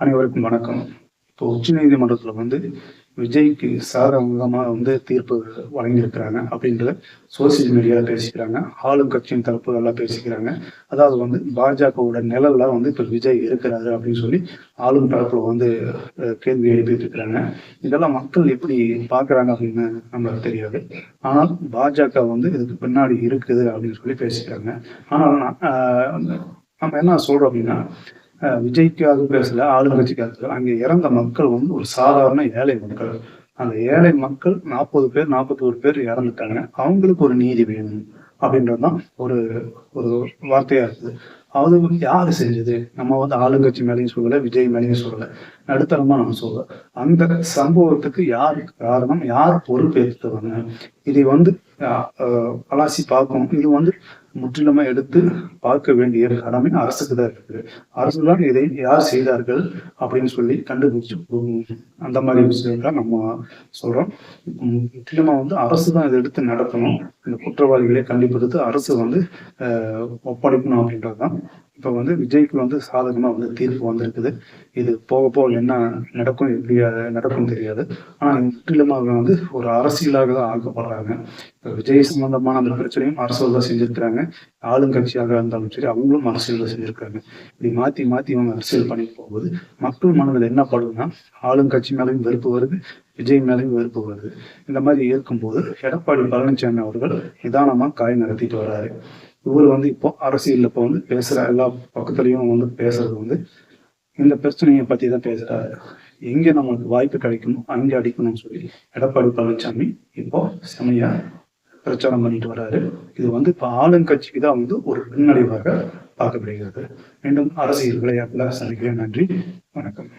அனைவருக்கும் வணக்கம். இப்போ உச்சநீதிமன்றத்தில் விஜய்க்கு சாதகமாக தீர்ப்பு வழங்கியிருக்கிறாங்க அப்படின்றத சோசியல் மீடியாவில் பேசிக்கிறாங்க. ஆளும் கட்சியின் தரப்புகள்லாம் பேசிக்கிறாங்க. அதாவது பாஜகவோட நிழல்ல இப்போ விஜய் இருக்கிறாரு அப்படின்னு சொல்லி ஆளும் தரப்புல கேள்வி எழுப்பிட்டு இருக்கிறாங்க. இதெல்லாம் மக்கள் எப்படி பார்க்குறாங்க அப்படின்னு நம்மளுக்கு தெரியாது. ஆனால் பாஜக இதுக்கு பின்னாடி இருக்குது அப்படின்னு சொல்லி பேசிக்கிறாங்க. ஆனால் நம்ம என்ன சொல்றோம் அப்படின்னா, விஜய்க்காக பேசல, ஆளுங்கட்சிக்காக. அங்கே இறந்த மக்கள் ஒரு சாதாரண ஏழை மக்கள். அந்த ஏழை மக்கள் 40 பேர் 41 பேர் இறந்துட்டாங்க. அவங்களுக்கு ஒரு நீதி வேணும் அப்படின்றதுதான் ஒரு ஒரு வார்த்தையா இருக்குது. அது யாரு செஞ்சது? நம்ம ஆளுங்கட்சி மேலேயும் சொல்லல, விஜய் மேலேயும் சொல்லல, நடுத்தரமா நம்ம சொல்ல. அந்த சம்பவத்துக்கு யார் காரணம், யார் பொறுப்பேற்றுவாங்க? இதை அலாசி பார்க்கணும். இது முற்றிலுமா எடுத்து பார்க்க வேண்டிய கடமை அரசுக்கு தான் இருக்குது. அரசுதான் இதை யார் செய்தார்கள் அப்படின்னு சொல்லி கண்டுபிடிச்சு அந்த மாதிரி விஷயங்கள் நம்ம சொல்றோம். முற்றிலுமா அரசு தான் இதை எடுத்து நடத்தணும். இந்த குற்றவாளிகளை கண்டுபிடித்து அரசு ஒப்படைக்கணும் அப்படின்றதுதான். இப்போ விஜய்க்கு சாதகமா தீர்ப்பு வந்திருக்குது. இது போக போக என்ன நடக்கும், எப்படி நடக்கும் தெரியாது. ஆனா முற்றிலுமாக ஒரு அரசியலாக தான் ஆக்கப்படுறாங்க. இப்போ விஜய் சம்பந்தமான அந்த பிரச்சனையும் அரசியல் தான் செஞ்சிருக்கிறாங்க. ஆளுங்கட்சியாக இருந்தாலும் சரி, அவங்களும் அரசியல் தான் செஞ்சிருக்காங்க. இப்படி மாத்தி மாத்தி இவங்க அரசியல் பண்ணிட்டு போகும்போது மக்கள் மனதில் என்ன படுதுன்னா, ஆளுங்கட்சி மேலேயும் வெறுப்பு வருது, விஜய் மேலேயும் வெறுப்பு வருது. இந்த மாதிரி இருக்கும்போது எடப்பாடி பழனிசாமி அவர்கள் நிதானமா காய் நகர்த்திட்டு வர்றாரு. இவர் இப்போ அரசியல் பேசுற எல்லா பக்கத்துலயும் பேசுறது இந்த பிரச்சனையை பத்தி தான் பேசுறாரு. எங்க நம்மளுக்கு வாய்ப்பு கிடைக்குமோ அங்கே அடிக்கணும்னு சொல்லி எடப்பாடி பழனிசாமி இப்போ செமையா பிரச்சாரம் பண்ணிட்டு வர்றாரு. இது இப்ப ஆளுங்கட்சிக்கு தான் ஒரு பின்னடைவாக பார்க்கப்படுகிறது. மீண்டும் அரசியல் விளையாட்டுல சந்திக்கிறேன். நன்றி, வணக்கம்.